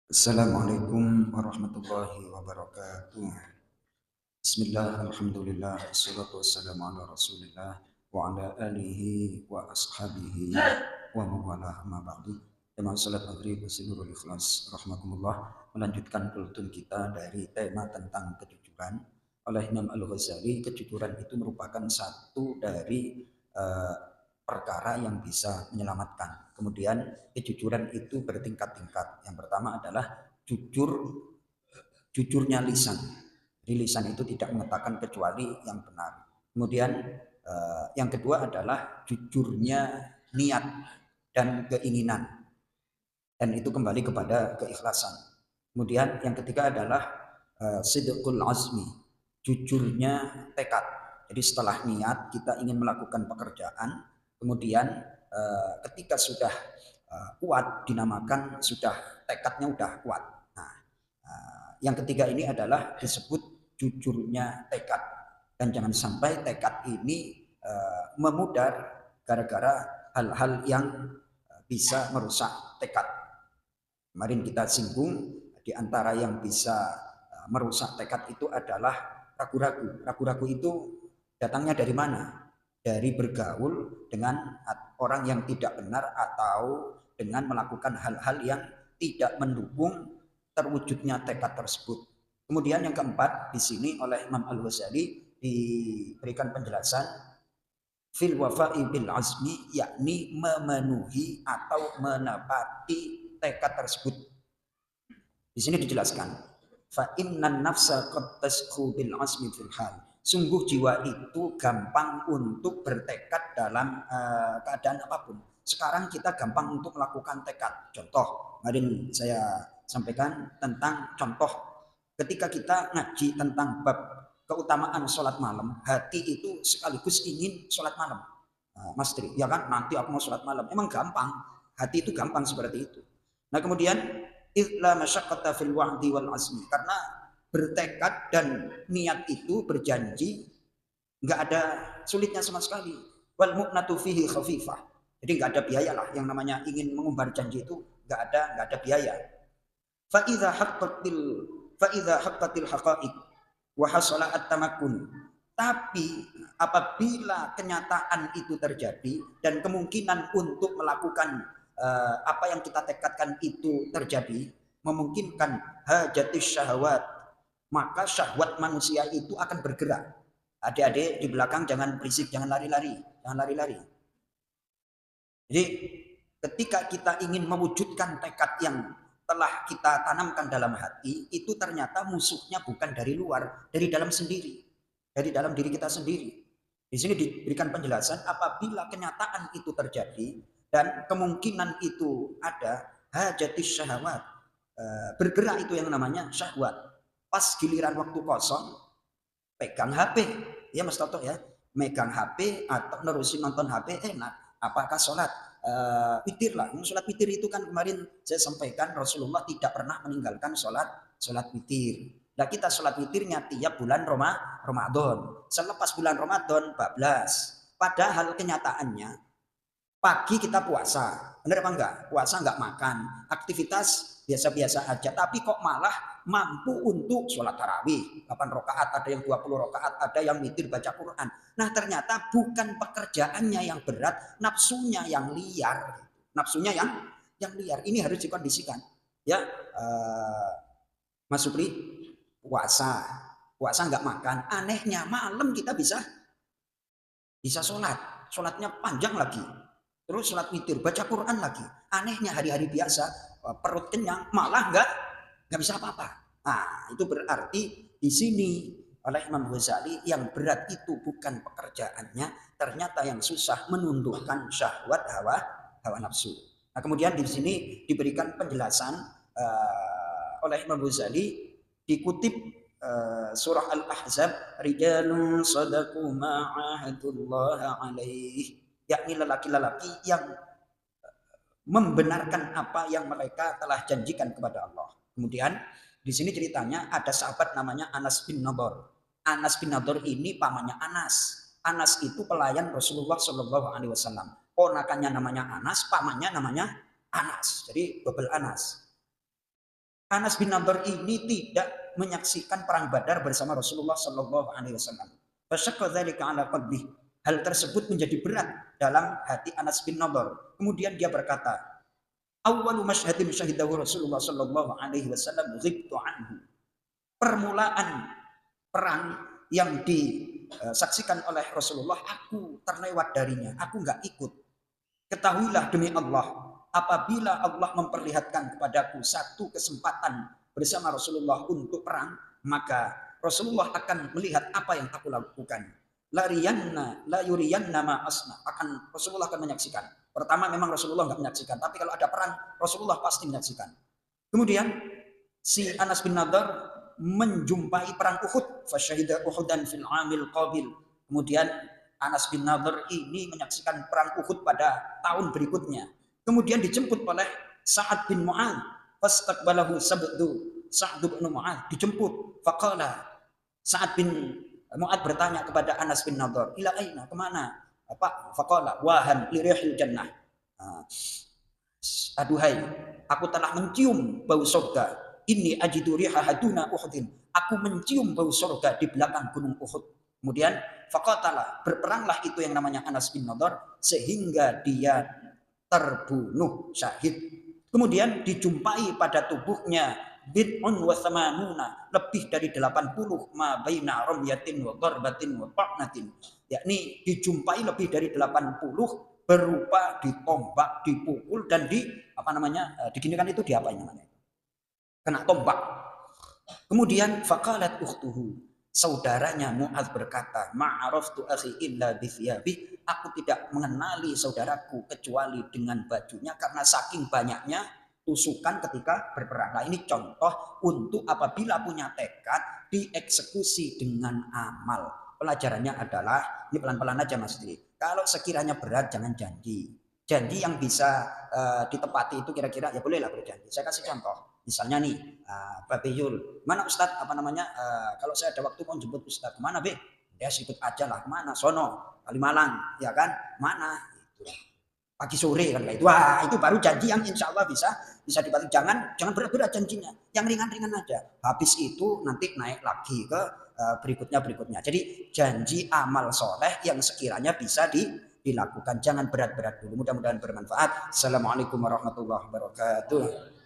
Assalamualaikum warahmatullahi wabarakatuh. Bismillah, alhamdulillah, wassalatu wassalamu ala rasulillah wa ala alihi wa ashabihi wa mawala amma ba'du. Jemaah salat maghrib seluruh ikhlas rahmatullah, melanjutkan kultum kita dari tema tentang kejujuran. Oleh Imam Al-Ghazali, kejujuran itu merupakan satu dari eh, perkara yang bisa menyelamatkan. Kemudian kejujuran itu bertingkat-tingkat. Yang pertama adalah jujurnya lisan. Jadi lisan itu tidak mengatakan kecuali yang benar. Kemudian yang kedua adalah jujurnya niat dan keinginan. Dan itu kembali kepada keikhlasan. Kemudian yang ketiga adalah sidqul azmi, jujurnya tekad. Jadi setelah niat kita ingin melakukan pekerjaan, kemudian ketika sudah kuat dinamakan sudah tekadnya sudah kuat. Nah, yang ketiga ini adalah disebut jujurnya tekad. Dan jangan sampai tekad ini memudar gara-gara hal-hal yang bisa merusak tekad. Kemarin kita singgung di antara yang bisa merusak tekad itu adalah ragu-ragu. Ragu-ragu itu datangnya dari mana? Dari bergaul dengan orang yang tidak benar atau dengan melakukan hal-hal yang tidak mendukung terwujudnya tekad tersebut. Kemudian yang keempat di sini oleh Imam Al-Ghazali diberikan penjelasan fil wafa'i bil azmi, yakni memenuhi atau menepati tekad tersebut. Di sini dijelaskan fa innan nafsa qad tasku bil azmi fil hal. Sungguh jiwa itu gampang untuk bertekad dalam keadaan apapun. Sekarang kita gampang untuk melakukan tekad. Contoh, kemarin saya sampaikan tentang contoh ketika kita ngaji tentang bab keutamaan sholat malam, hati itu sekaligus ingin sholat malam. Mas Tri, ya kan nanti aku mau sholat malam. Emang gampang, hati itu gampang seperti itu. Nah kemudian illa masyaqqata fil wa'di wal azmi, karena bertekad dan niat itu berjanji nggak ada sulitnya sama sekali. Wal mu'natu fihi khafifah. Jadi nggak ada biaya lah yang namanya ingin mengumbar janji itu nggak ada biaya. Fa idza haqqatil fa idza haqqatil haqa'iq wa hasala at-tamakkun. Tapi apabila kenyataan itu terjadi dan kemungkinan untuk melakukan apa yang kita tekadkan itu terjadi, memungkinkan hajatis syahwat, maka syahwat manusia itu akan bergerak. Adik-adik di belakang jangan berisik, jangan lari-lari, jangan lari-lari. Jadi ketika kita ingin mewujudkan tekad yang telah kita tanamkan dalam hati, itu ternyata musuhnya bukan dari luar, dari dalam sendiri, dari dalam diri kita sendiri. Di sini diberikan penjelasan apabila kenyataan itu terjadi dan kemungkinan itu ada, hajatis syahwat, bergerak itu yang namanya syahwat. Pas giliran waktu kosong, pegang HP, ya Mas Toto ya, megang HP atau nerusin nonton HP enak. Apakah sholat? Witir lah. Sholat witir itu kan kemarin saya sampaikan Rasulullah tidak pernah meninggalkan sholat witir. Nah kita sholat witirnya tiap bulan Ramadan. Selepas bulan Ramadan 14. Padahal kenyataannya pagi kita puasa, benar apa enggak? Puasa enggak makan, aktivitas biasa-biasa aja. Tapi kok malah mampu untuk sholat tarawih, 8 rakaat, ada yang 20 rakaat, ada yang witir baca Quran. Nah ternyata bukan pekerjaannya yang berat, nafsunya yang liar. Nafsunya yang liar. Ini harus dikondisikan. Ya, Mas Supri, puasa, puasa enggak makan. Anehnya malam kita bisa sholatnya panjang lagi. Terus sholat witir, baca Quran lagi. Anehnya hari-hari biasa, perut kenyang, malah nggak bisa apa-apa. Nah, itu berarti di sini oleh Imam Ghazali yang berat itu bukan pekerjaannya, ternyata yang susah menundukkan syahwat hawa nafsu. Nah, kemudian di sini diberikan penjelasan oleh Imam Ghazali dikutip surah Al-Ahzab, rijalun sadaqu ma'ahadullah alaih, yakni lelaki-lelaki yang membenarkan apa yang mereka telah janjikan kepada Allah. Kemudian di sini ceritanya ada sahabat namanya Anas bin Nadhr. Anas bin Nadhr ini pamannya Anas. Anas itu pelayan Rasulullah Shallallahu Alaihi Wasallam. Ponakannya namanya Anas, pamannya namanya Anas. Jadi double Anas. Anas bin Nadhr ini tidak menyaksikan perang Badar bersama Rasulullah Sallallahu Alaihi Wasallam. Fasyaqqa dzalika ala qalbi. Hal tersebut menjadi berat dalam hati Anas bin Nadhr. Kemudian dia berkata, "Awwalu masyhadin syahidahu Rasulullah Sallallahu Alaihi Wasallam ghibtu anhu." Permulaan perang yang disaksikan oleh Rasulullah, aku terlewat darinya, aku nggak ikut. Ketahuilah demi Allah, apabila Allah memperlihatkan kepadaku satu kesempatan bersama Rasulullah untuk perang, maka Rasulullah akan melihat apa yang aku lakukan. La yuriyanna ma asna. Rasulullah akan menyaksikan. Pertama memang Rasulullah nggak menyaksikan, tapi kalau ada perang Rasulullah pasti menyaksikan. Kemudian si Anas bin Nadhr menjumpai perang Uhud, fasyahida Uhudan fil amil qabil. Kemudian Anas bin Nadhr ini menyaksikan perang Uhud pada tahun berikutnya. Kemudian dijemput oleh Sa'ad bin Mu'adz. Fastaqbalahu Sa'ad bin Mu'adz dijemput. Faqala Sa'ad bin Mu'adz bertanya kepada Anas bin Nadhr, "Ila aina? Kemana?" Faqala wahan li rihil jannah. Aduhai, aku telah mencium bau surga. Inni ajidu riha haduna Uhudin. Aku mencium bau surga di belakang gunung Uhud. Kemudian faqatala, berperanglah itu yang namanya Anas bin Nadhr sehingga dia terbunuh syahid. Kemudian dijumpai pada tubuhnya bid'un wa thamanuna, lebih dari 80 ma baina ramyatin wa darbatin wa ta'natin, yakni dijumpai lebih dari 80 berupa ditombak, dipukul dan diginikan itu di apa namanya? Kena tombak. Kemudian faqalat ukhtuhu, saudaranya Mu'adz berkata, "Ma'araftu akhi illa bithiyabi." Aku tidak mengenali saudaraku kecuali dengan bajunya karena saking banyaknya tusukan ketika berperang. Nah, ini contoh untuk apabila punya tekad dieksekusi dengan amal. Pelajarannya adalah, ini pelan-pelan aja Mas Dri. Kalau sekiranya berat jangan janji. Janji yang bisa ditepati itu kira-kira ya bolehlah berjanji. Saya kasih contoh. Misalnya nih, Babe Yul, mana Ustadz kalau saya ada waktu mau jemput Ustadz, kemana Be? Ya ikut aja lah, kemana? Sono, Kalimalang, ya kan? Mana? Itu pagi sore kan kayak itu. Wah, itu baru janji yang insya Allah bisa dibalik. Jangan berat-berat janjinya, yang ringan-ringan aja. Habis itu nanti naik lagi ke berikutnya. Jadi janji amal soleh yang sekiranya bisa dilakukan. Jangan berat-berat dulu. Mudah-mudahan bermanfaat. Assalamualaikum warahmatullahi wabarakatuh.